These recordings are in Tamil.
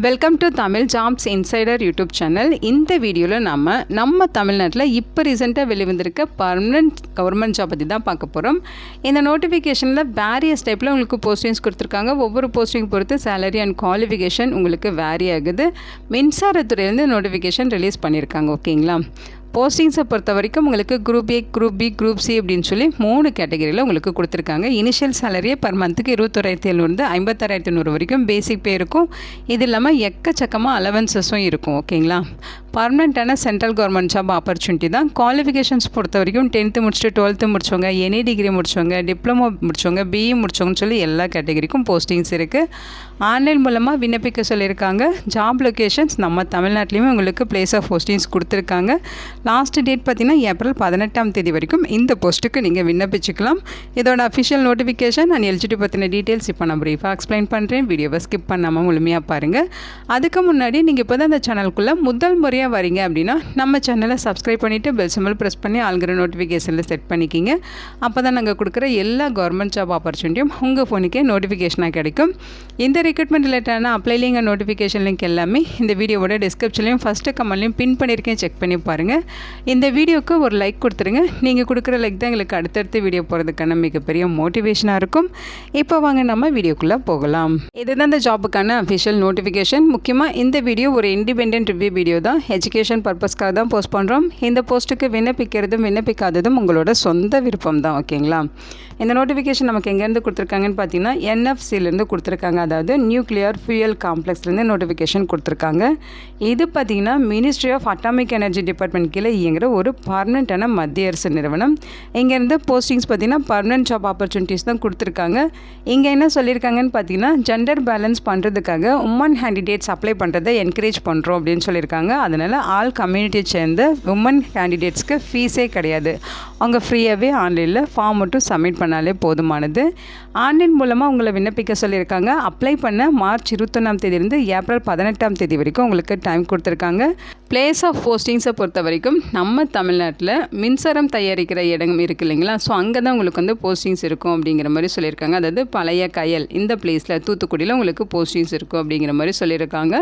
Welcome to Tamil jobs insider YouTube channel. இந்த வீடியோவில் நம்ம தமிழ்நாட்டில் இப்போ ரீசெண்டாக வெளிவந்திருக்க பர்மனெண்ட் கவர்மெண்ட் ஜாப் பற்றி தான் பார்க்க போகிறோம். இந்த நோட்டிஃபிகேஷனில் வேரியஸ் டைப்பில் உங்களுக்கு போஸ்டிங்ஸ் கொடுத்துருக்காங்க. ஒவ்வொரு போஸ்டிங் பொறுத்து சேலரி அண்ட் குவாலிஃபிகேஷன் உங்களுக்கு வேரி ஆகுது. மின்சாரத்துறையிலேருந்து நோட்டிஃபிகேஷன் ரிலீஸ் பண்ணியிருக்காங்க. ஓகேங்களா? போஸ்டிங்ஸை பொறுத்த வரைக்கும் உங்களுக்கு group A, group B, group C அப்படின்னு சொல்லி 3 கேட்டகரியில் உங்களுக்கு கொடுத்துருக்காங்க. இனிஷியல் சேலரியே பர் மந்த்துக்கு 21,700 56,800 வரைக்கும் பேசிக் பே இருக்கும். இது இல்லாமல் எக்கச்சக்கமாக அலவன்சஸும் இருக்கும். ஓகேங்களா? பர்மனெண்ட்டான சென்ட்ரல் கவர்மெண்ட் ஜாப் ஆப்பர்ச்சுனிட்டி தான். குவாலிஃபிகேஷன்ஸ் பொறுத்த வரைக்கும் 10th முடிச்சுட்டு 12th முடிச்சவங்க, எனி டிகிரி முடிச்சவங்க, டிப்ளமோ முடிச்சவங்க, பிஇ முடிச்சவங்கன்னு சொல்லி எல்லா கேட்டகரிக்கும் போஸ்டிங்ஸ் இருக்குது. ஆன்லைன் மூலமாக விண்ணப்பிக்க சொல்லியிருக்காங்க. ஜாப் லொக்கேஷன்ஸ் நம்ம தமிழ்நாட்டிலையுமே உங்களுக்கு பிளேஸ் ஆஃப் போஸ்டிங்ஸ் கொடுத்துருக்காங்க. லாஸ்ட் டேட் பார்த்திங்கன்னா ஏப்ரல் 18ஆம் தேதி வரைக்கும் இந்த போஸ்ட்டுக்கு நீங்கள் விண்ணப்பிச்சுக்கலாம். இதோட அஃபிஷியல் நோட்டிஃபிகேஷன் அண்ட் எலிஜிபிலிட்டி பற்றின டீட்டெயில்ஸ் இப்போ நான் ப்ரீஃபாக எக்ஸ்பிளைன் பண்ணுறேன். வீடியோவை ஸ்கிப் பண்ணாமல் முழுமையாக பாருங்கள். அதுக்கு முன்னாடி நீங்கள் இப்போ தான் இந்த சேனலுக்குள்ளே முதல் முறையாக வரீங்க அப்படின்னா நம்ம சேனலை சப்ஸ்கிரைப் பண்ணிவிட்டு பெல் சிம்பிள் ப்ரெஸ் பண்ணி ஆல்கிற நோட்டிஃபிகேஷனில் செட் பண்ணிக்கிங்க. அப்போ தான் நாங்கள் கொடுக்குற எல்லா கவர்மெண்ட் ஜாப் ஆப்பர்ச்சுனிட்டியும் உங்கள் ஃபோனுக்கே நோட்டிஃபிகேஷனாக கிடைக்கும். இந்த ரெக்ரூட்மெண்ட் ரிலேட்டடான apply link and notification link எல்லாமே இந்த வீடியோவோட டிஸ்கிரிப்ஷன்லையும் ஃபஸ்ட்டு கமெண்ட்லையும் பின் பண்ணியிருக்கேன். செக் பண்ணி பாருங்கள். இந்த வீடியோவுக்கு ஒரு லைக் கொடுத்துருங்க. நீங்கள் கொடுக்குற லைக் தான் எங்களுக்கு அடுத்தடுத்து வீடியோ போகிறதுக்கான மிகப்பெரிய மோட்டிவேஷனாக இருக்கும். இப்போ வாங்க நம்ம வீடியோக்குள்ளே போகலாம். இதுதான் இந்த ஜாப்புக்கான அஃபிஷியல் நோட்டிஃபிகேஷன். முக்கியமாக இந்த வீடியோ ஒரு இண்டிபெண்டன்ட் ரிவ்யூ வீடியோ தான். எஜுகேஷன் பர்பஸ்க்காக தான் போஸ்ட் பண்ணுறோம். இந்த போஸ்ட்டுக்கு விண்ணப்பிக்கிறதும் விண்ணப்பிக்காததும் உங்களோட சொந்த விருப்பம் தான். ஓகேங்களா? இந்த நோட்டிஃபிகேஷன் நமக்கு எங்கேருந்து கொடுத்துருக்காங்கன்னு பார்த்தீங்கன்னா என்எஃப்சிலேருந்து கொடுத்துருக்காங்க. அதாவது நியூக்ளியர் ஃபியூயல் காம்ப்ளெக்ஸ்லேருந்து நோட்டிஃபிகேஷன் கொடுத்துருக்காங்க. இது பார்த்திங்கன்னா ministry of atomic energy department கீழே இயங்குகிற ஒரு பர்மனெண்ட்டான மத்திய அரசு நிறுவனம். இங்கேருந்து போஸ்டிங்ஸ் பார்த்திங்கன்னா பர்மனெண்ட் ஜாப் ஆப்பர்ச்சுனிட்டிஸ் தான் கொடுத்துருக்காங்க. இங்கே என்ன சொல்லியிருக்காங்கன்னு பார்த்தீங்கன்னா ஜெண்டர் பேலன்ஸ் பண்ணுறதுக்காக உமன் கேண்டிடேட்ஸ் அப்ளை பண்ணுறதை என்கரேஜ் பண்ணுறோம் அப்படின்னு சொல்லியிருக்காங்க. அதனால் ஆல் கம்யூனிட்டியை சேர்ந்த உமன் கேண்டிடேட்ஸ்க்கு ஃபீஸே கிடையாது. அவங்க ஃப்ரீயாகவே ஆன்லைனில் ஃபார்ம் மட்டும் சப்மிட் பண்ணாலே போதுமானது. ஆன்லைன் மூலமாக உங்களை விண்ணப்பிக்க சொல்லியிருக்காங்க. அப்ளை பண்ண மார்ச் 21ஆம் தேதியிலிருந்து ஏப்ரல் 18ஆம் தேதி வரைக்கும் உங்களுக்கு டைம் கொடுத்துருக்காங்க. பிளேஸ் ஆஃப் போஸ்டிங்ஸை பொறுத்த வரைக்கும் நம்ம தமிழ்நாட்டில் மின்சாரம் தயாரிக்கிற இடம் இருக்குது இல்லைங்களா? ஸோ அங்கே தான் உங்களுக்கு வந்து போஸ்டிங்ஸ் இருக்கும் அப்படிங்கிற மாதிரி சொல்லியிருக்காங்க. அதாவது பழைய கயல் இந்த பிளேஸில் தூத்துக்குடியில் உங்களுக்கு போஸ்டிங்ஸ் இருக்கும் அப்படிங்கிற மாதிரி சொல்லியிருக்காங்க.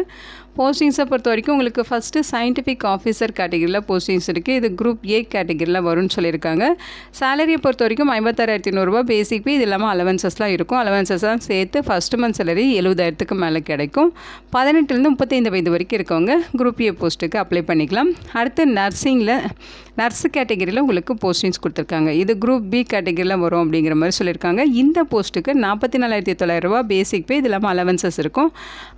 போஸ்டிங்ஸை பொறுத்த வரைக்கும் உங்களுக்கு ஃபஸ்ட்டு சயின்டிஃபிக் ஆஃபீஸர் கேட்டகரியில் போஸ்டிங்ஸ் இருக்குது. இது குரூப் ஏ கேட்டகரியில் வரும்னு சொல்லியிருக்காங்க. சேலரியை பொறுத்த வரைக்கும் 56,800 பேசிக் பே. இது இல்லாமல் அலவன்சஸ்லாம் இருக்கும். அலவன்சஸ்லாம் சேர்த்து ஃபஸ்ட் மந்த் சேலரி 70,000க்கு மேலே கிடைக்கும். 18லேருந்து 35 வயது வரைக்கும் இருக்கவங்க குரூப் ஏ போஸ்ட்டுக்கு அப்ளை பண்ணிக்கலாம். அடுத்து நர்ஸு கேட்டகரியில் உங்களுக்கு போஸ்டிங்ஸ் கொடுத்துருக்காங்க. இது குரூப் பி கேட்டகரியில் வரும் அப்படிங்கிற மாதிரி சொல்லியிருக்காங்க. இந்த போஸ்ட்டுக்கு 44,900 பேசிக் பே. இது இல்லாமல் அலவன்சஸ் இருக்கும்.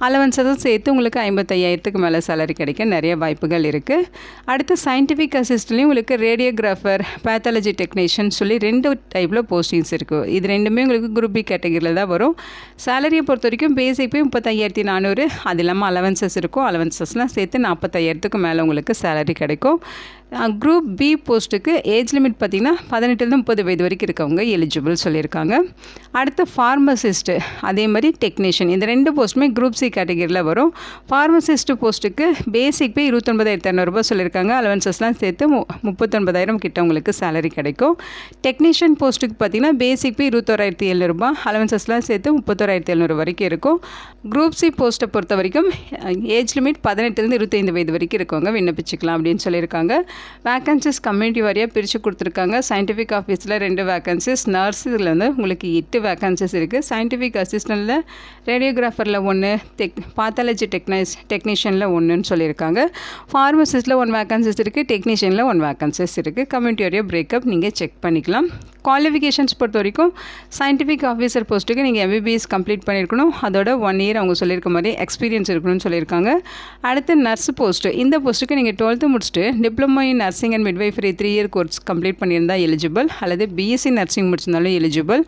அலவன்சஸும் சேர்த்து உங்களுக்கு 55,000க்கு மேலே சேலரி கிடைக்க நிறைய வாய்ப்புகள் இருக்குது. அடுத்து சயின்டிஃபிக் அசிஸ்டன்ட்லேயும் உங்களுக்கு ரேடியோகிராஃபர், பேத்தாலஜி டெக்னீஷியன் சொல்லி 2 டைப்பில் போஸ்டிங்ஸ் இருக்குது. இது ரெண்டுமே உங்களுக்கு குரூப் பி கேட்டகரியில் தான் வரும். சேலரியை பொறுத்த வரைக்கும் பேசிக் பே 35,400. அது இல்லாமல் அலவன்சஸ் இருக்கும். அலவன்சஸ்லாம் சேர்த்து 40,000க்கு மேலே உங்களுக்கு சேலரி கிடைக்கும். குரூப் பி போஸ்ட்டுக்கு ஏஜ் லிமிட் பார்த்திங்கன்னா 18லேருந்து 30 வயது வரைக்கும் இருக்கவங்க எலிஜிபிள் சொல்லியிருக்காங்க. அடுத்து ஃபார்மசிஸ்ட்டு அதே மாதிரி டெக்னீஷியன் இந்த 2 போஸ்ட்டுமே குரூப் சி கேட்டகரியில் வரும். ஃபார்மசிஸ்ட்டு போஸ்ட்டுக்கு பேசிக் பே 29,500 சொல்லியிருக்காங்க. அலவன்சஸ்லாம் சேர்த்து 39,000 கிட்ட உங்களுக்கு சேலரி கிடைக்கும். டெக்னீஷியன் போஸ்ட்டுக்கு பார்த்திங்கன்னா பேசிக் பே 21,700, அலவன்சஸ்லாம் சேர்த்து 31,700 வரைக்கும் இருக்கும். குரூப் சி போஸ்ட்டை பொறுத்த வரைக்கும் ஏஜ் லிமிட் 18லேருந்து 25 வயது வரைக்கும் இருக்கவங்க விண்ணப்பிச்சுக்கலாம் அப்படின்னு சொல்லியிருக்காங்க. வேக்கன்சிஸ் கம்யூனிட்டி வாரியாக பிரித்து கொடுத்துருக்காங்க. சயின்டிஃபிக் ஆஃபீஸில் 2 வேக்கன்சிஸ், நர்ஸ் இதில் வந்து உங்களுக்கு 8 வேக்கன்சிஸ் இருக்குது. சயின்டிஃபிக் அசிஸ்டண்ட்டில், ரேடியோகிராஃபரில் 1, பாத்தாலஜி டெக்னீஷியனில் 1ன்னு சொல்லியிருக்காங்க. ஃபார்மசிஸ்ட்டில் 1 வேக்கன்சிஸ் இருக்குது. டெக்னீஷியனில் 1 வேக்கன்சிஸ் இருக்குது. கம்யூனிட்டி வாரியாக பிரேக்கப் நீங்கள் செக் பண்ணிக்கலாம். குவாலிஃபிகேஷன்ஸ் பொறுத்த வரைக்கும் சயின்டிஃபிக் ஆஃபீஸர் போஸ்ட்டுக்கு நீங்கள் MBBS கம்ப்ளீட் பண்ணியிருக்கணும். அதோட 1 இயர் அவங்க சொல்லியிருக்க மாதிரி எக்ஸ்பீரியன்ஸ் இருக்கணும்னு சொல்லியிருக்காங்க. அடுத்து நர்ஸ் போஸ்ட்டு, இந்த போஸ்ட்டுக்கு நீங்கள் 12th முடிச்சுட்டு diploma in nursing and midwifery 3 year course complete பண்ணியிருந்தால் எலிஜிபிள், அல்லது BSc நர்சிங் முடிச்சிருந்தாலும் எலிஜிபிள்,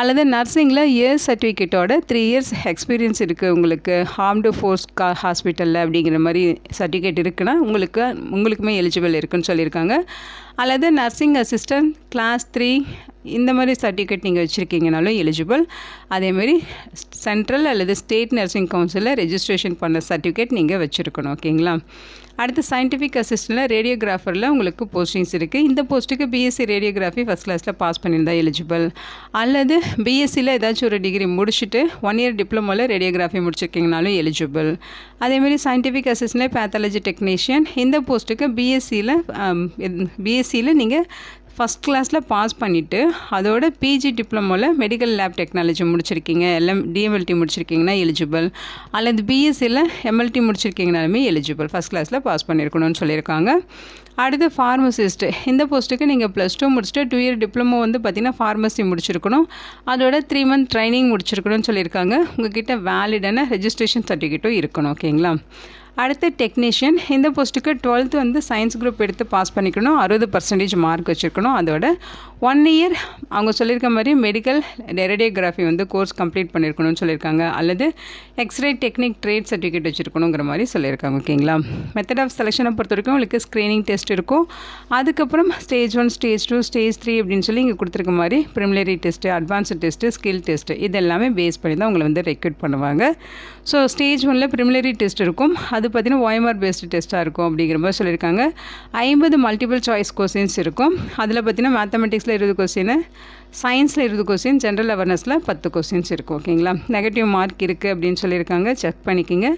அல்லது நர்சிங்கில் இயர் சர்டிஃபிகேட்டோட 3 இயர்ஸ் எக்ஸ்பீரியன்ஸ் இருக்குது உங்களுக்கு ஆர்ம்டு ஃபோர்ஸ் ஹாஸ்பிட்டலில் அப்படிங்கிற மாதிரி சர்டிஃபிகேட் இருக்குன்னா உங்களுக்குமே எலிஜிபிள் இருக்குன்னு சொல்லியிருக்காங்க. அல்லது நர்சிங் அசிஸ்டன்ட் கிளாஸ் 3 இந்த மாதிரி சர்டிஃபிகேட் நீங்கள் வச்சுருக்கீங்கனாலும் எலிஜிபிள். அதேமாதிரி சென்ட்ரல் அல்லது ஸ்டேட் நர்சிங் கவுன்சிலில் ரெஜிஸ்ட்ரேஷன் பண்ண சர்டிஃபிகேட் நீங்கள் வச்சுருக்கணும். ஓகேங்களா. அடுத்து சயின்டிஃபிக் அசிஸ்டண்ட்டில் ரேடியோகிராஃபரில் உங்களுக்கு போஸ்டிங்ஸ் இருக்குது. இந்த போஸ்ட்டுக்கு பிஎஸ்சி ரேடியோகிராஃபி ஃபஸ்ட் கிளாஸில் பாஸ் பண்ணியிருந்தா எலிஜிபிள். அல்லது பிஎஸ்சியில் ஏதாச்சும் ஒரு டிகிரி முடிச்சுட்டு 1 இயர் டிப்ளமோவில் ரேடியோகிராஃபி முடிச்சிருக்கீங்கனாலும் எலிஜிபிள். அதேமாதிரி சயின்டிஃபிக் அசிஸ்டண்ட்டில் பேத்தாலஜி டெக்னீஷியன் இந்த போஸ்ட்டுக்கு பிஎஸ்சியில் நீங்கள் ஃபஸ்ட் கிளாஸில் பாஸ் பண்ணிவிட்டு அதோட பிஜி டிப்ளமோவில் மெடிக்கல் லேப் டெக்னாலஜி முடிச்சிருக்கீங்க, டிஎம்எல்டி முடிச்சிருக்கீங்கன்னா எலிஜிபிள். அல்லது பிஎஸ்சியில் எம்எல்டி முடிச்சிருக்கீங்கனாலுமே எலிஜிபிள். ஃபஸ்ட் கிளாஸில் பாஸ் பண்ணியிருக்கணும்னு சொல்லியிருக்காங்க. அடுத்து ஃபார்மசிஸ்ட்டு இந்த போஸ்ட்டுக்கு நீங்கள் +2 முடிச்சுட்டு 2 இயர் டிப்ளமோ வந்து பார்த்திங்கன்னா ஃபார்மசி முடிச்சிருக்கணும். அதோட 3 மந்த் ட்ரைனிங் முடிச்சிருக்கணும்னு சொல்லியிருக்காங்க. உங்கள்கிட்ட வேலிடான ரெஜிஸ்ட்ரேஷன் சர்டிஃபிகேட்டும் இருக்கணும். ஓகேங்களா. அடுத்து டெக்னீஷியன் இந்த போஸ்ட்டுக்கு 12th வந்து சயின்ஸ் குரூப் எடுத்து பாஸ் பண்ணிக்கணும், 60% மார்க் வச்சுருக்கணும். அதோட 1 இயர் அவங்க சொல்லியிருக்க மாதிரி மெடிக்கல் ரேடியோகிராஃபி வந்து கோர்ஸ் கம்ப்ளீட் பண்ணியிருக்கணும்னு சொல்லியிருக்காங்க. அல்லது எக்ஸ்ரே டெக்னிக் ட்ரேட் சர்டிஃபிகேட் வச்சுருக்கணுங்கிற மாதிரி சொல்லியிருக்காங்க. ஓகேங்களா. மெத்தட் ஆஃப் செலெக்ஷனை பொறுத்த வரைக்கும் உங்களுக்கு ஸ்க்ரீனிங் டெஸ்ட் இருக்கும். அதுக்கப்புறம் ஸ்டேஜ் 1 ஸ்டேஜ் 2 ஸ்டேஜ் 3 அப்படின்னு சொல்லி இங்கே கொடுத்துருக்க மாதிரி preliminary test, advanced test, skill test இது எல்லாமே பேஸ் பண்ணி தான் உங்களை வந்து ரெக்ரூட் பண்ணுவாங்க. ஸோ ஸ்டேஜ் 1ல் ப்ரிலிமினரி டெஸ்ட் இருக்கும். அது பார்த்திங்கன்னா OMR பேஸ்டு டெஸ்ட்டாக இருக்கும் அப்படிங்கிற மாதிரி சொல்லியிருக்காங்க. 50 மல்டிபிள் சாய்ஸ் கொஸ்டின்ஸ் இருக்கும். அதில் பார்த்திங்கன்னா மேத்தமெட்டிக்ஸில் 20 கொஸ்டின், சயின்ஸில் 20 கொஸ்டின், ஜென்ரல் அவேர்னஸில் 10 கொஸ்டின்ஸ் இருக்கும். ஓகேங்களா. நெகட்டிவ் மார்க் இருக்குது அப்படின்னு சொல்லியிருக்காங்க, செக் பண்ணிக்கிங்க.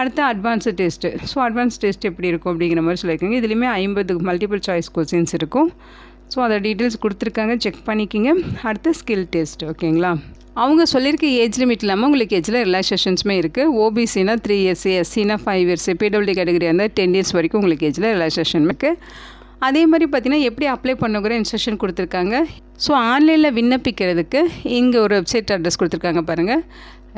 அடுத்து advanced test. So advance test எப்படி இருக்கும் அப்படிங்கிற மாதிரி சொல்லியிருக்காங்க. இதுலேயுமே 50 மல்டிபிள் சாய்ஸ் கொஸ்டின்ஸ் இருக்கும். ஸோ அதை டீட்டெயில்ஸ் கொடுத்துருக்காங்க, செக் பண்ணிக்கிங்க. அடுத்து ஸ்கில் டெஸ்ட். ஓகேங்களா. அவங்க சொல்லியிருக்க ஏஜ் லிமிட் இல்லாமல் உங்களுக்கு ஏஜில் ரிலாக்ஸேஷன்ஸுமே இருக்குது. ஓபிசினா 3 இயர்ஸ், எஸ்சினா 5 இயர்ஸ், பிடபிள்யூடி கேட்டகரியாக இருந்தால் 10 இயர்ஸ் வரைக்கும் உங்களுக்கு ஏஜில் ரிலாக்ஸேஷன் இருக்குது. அதே மாதிரி பார்த்திங்கன்னா எப்படி அப்ளை பண்ணுங்கிற இன்ஸ்ட்ரக்ஷன் கொடுத்துருக்காங்க. ஸோ ஆன்லைனில் விண்ணப்பிக்கிறதுக்கு இங்கே ஒரு வெப்சைட் அட்ரஸ் கொடுத்துருக்காங்க பாருங்கள்.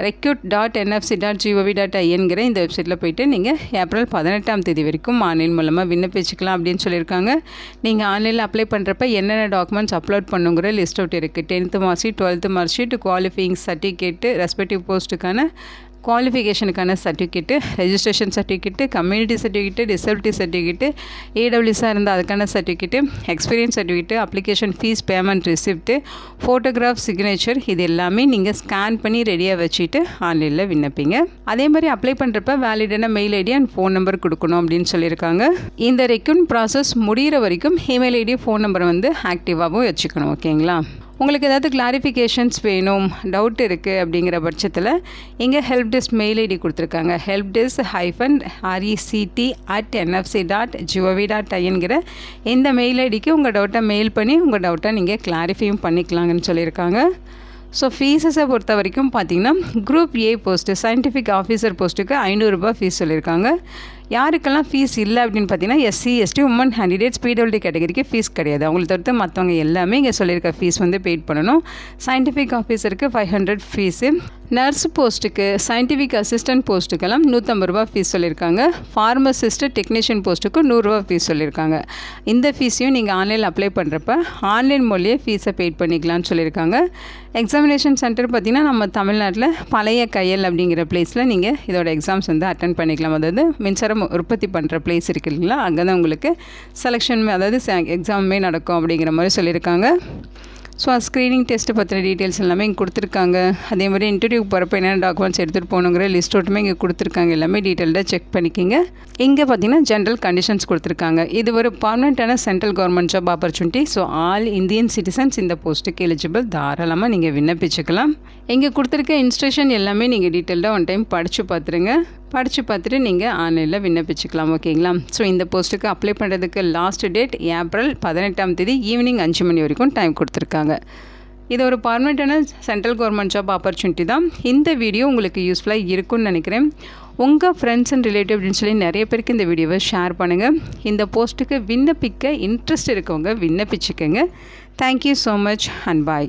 recruit.nfc.gov.inங்கிற இந்த வெப்சைட்டில் போய்ட்டு நீங்கள் ஏப்ரல் 18ஆம் தேதி வரைக்கும் ஆன்லைன் மூலமாக விண்ணப்பிச்சுக்கலாம் அப்படின்னு சொல்லியிருக்காங்க. நீங்கள் ஆன்லைனில் அப்ளை பண்ணுறப்ப என்னென்ன டாக்குமெண்ட்ஸ் அப்லோட் பண்ணுங்கிற லிஸ்ட் அவுட் இருக்குது. 10th mark sheet, 12th mark sheet, qualifying certificate, respective போஸ்ட்டுக்கான குவாலிஃபிகேஷனுக்கான certificate, registration certificate, community certificate, disability certificate, ஏடபிள்யூஸாக இருந்தால் அதுக்கான certificate, experience certificate, application fees payment receipt, photograph, signature இது எல்லாமே நீங்கள் ஸ்கேன் பண்ணி ரெடியாக வச்சுட்டு ஆன்லைனில் விண்ணப்பிங்க. அதே மாதிரி அப்ளை பண்ணுறப்ப வேலிடான mail ID and phone number கொடுக்கணும் அப்படின்னு சொல்லியிருக்காங்க. இந்த ரெக்ரூட்மெண்ட் ப்ராசஸ் முடிகிற வரைக்கும் இமெயில் ஐடி, ஃபோன் நம்பரை வந்து ஆக்டிவாகவும் வச்சுக்கணும். ஓகேங்களா. உங்களுக்கு ஏதாவது கிளாரிஃபிகேஷன்ஸ் வேணும், டவுட் இருக்குது அப்படிங்கிற பட்சத்தில் இங்கே ஹெல்ப் டெஸ்க் மெயில் ஐடி கொடுத்துருக்காங்க. helpdesk-rect@nfc.gov.inங்கிற இந்த மெயில் ஐடிக்கு உங்கள் டவுட்டை மெயில் பண்ணி உங்கள் டவுட்டை நீங்கள் கிளாரிஃபையும் பண்ணிக்கலாங்கன்னு சொல்லியிருக்காங்க. ஸோ ஃபீஸஸை பொறுத்த வரைக்கும் பார்த்திங்கன்னா group A post scientific officer போஸ்ட்டுக்கு 500 ரூபாய் ஃபீஸ் சொல்லியிருக்காங்க. யாருக்கெல்லாம் ஃபீஸ் இல்லை அப்படின்னு பார்த்தீங்கன்னா SC, ST, women candidates, PWD கேட்டகரிக்கு ஃபீஸ் கிடையாது. அவங்களை தவிர்த்து மற்றவங்க எல்லாமே இங்கே சொல்லியிருக்க ஃபீஸ் வந்து பெய்ட் பண்ணணும். சயின்டிஃபிக் ஆஃபீஸருக்கு 500 ஃபீஸு. நர்ஸ் போஸ்ட்டுக்கு, சயின்டிஃபிக் அசிஸ்டன்ட் போஸ்ட்டுக்கெல்லாம் 150 ரூபா ஃபீஸ் சொல்லியிருக்காங்க. ஃபார்மசிஸ்ட்டு, டெக்னீஷியன் போஸ்ட்டுக்கு 100 ரூபா ஃபீஸ் சொல்லியிருக்காங்க. இந்த ஃபீஸையும் நீங்கள் ஆன்லைனில் அப்ளை பண்ணுறப்ப ஆன்லைன் மூலியே ஃபீஸை பெய்ட் பண்ணிக்கலாம்னு சொல்லியிருக்காங்க. எக்ஸாமினேஷன் சென்டர் பார்த்திங்கன்னா நம்ம தமிழ்நாட்டில் பழைய கையல் அப்படிங்கிற பிளேஸில் நீங்கள் இதோட எக்ஸாம்ஸ் வந்து அட்டன் பண்ணிக்கலாம். அதாவது மின்சாரம் உற்பத்தி பண்ணுற பிளேஸ் இருக்குது இல்லைங்களா, அங்கே தான் உங்களுக்கு செலெக்ஷன் அதாவது எக்ஸாமே நடக்கும் அப்படிங்கிற மாதிரி சொல்லியிருக்காங்க. ஸோ ஸ்க்ரீனிங் டெஸ்ட்டு பற்றின டீட்டெயில்ஸ் எல்லாமே இங்கே கொடுத்துருக்காங்க. அதே மாதிரி இன்டர்வியூக்கு போகிறப்ப என்னென்ன டாக்குமெண்ட்ஸ் எடுத்துகிட்டு போகணுங்கிற லிஸ்ட் அவுட்டுமே இங்கே கொடுத்துருக்காங்க. எல்லாமே டீட்டெயில்டாக செக் பண்ணிக்கிங்க. இங்கே பார்த்தீங்கன்னா ஜென்ரல் கண்டிஷன்ஸ் கொடுத்துருக்காங்க. இது ஒரு பர்மனெண்ட்டான central government job opportunity. So all Indian citizens இந்த போஸ்ட்டுக்கு எலிஜிபிள். தாராளமாக நீங்கள் விண்ணப்பிச்சுக்கலாம். இங்கே கொடுத்துருக்க இன்ஸ்ட்ரக்ஷன் எல்லாமே நீங்கள் டீட்டெயில்டாக ஒன் டைம் படித்து பார்த்துட்டு நீங்கள் ஆன்லைனில் விண்ணப்பிச்சுக்கலாம். ஓகேங்களா. ஸோ இந்த போஸ்ட்டுக்கு அப்ளை பண்ணுறதுக்கு லாஸ்ட் டேட் ஏப்ரல் 18ஆம் தேதி ஈவினிங் 5 மணி வரைக்கும் டைம் கொடுத்துருக்காங்க. இது ஒரு பர்மனெண்ட்டான சென்ட்ரல் கவர்மெண்ட் ஜாப் ஆப்பர்ச்சுனிட்டி தான். இந்த வீடியோ உங்களுக்கு யூஸ்ஃபுல்லாக இருக்கும்னு நினைக்கிறேன். உங்கள் ஃப்ரெண்ட்ஸ் அண்ட் ரிலேட்டிவ் அப்படின்னு சொல்லி நிறைய பேருக்கு இந்த வீடியோவை ஷேர் பண்ணுங்கள். இந்த போஸ்ட்டுக்கு விண்ணப்பிக்க இன்ட்ரெஸ்ட் இருக்கவங்க விண்ணப்பிச்சுக்கோங்க. Thank you so much and bye.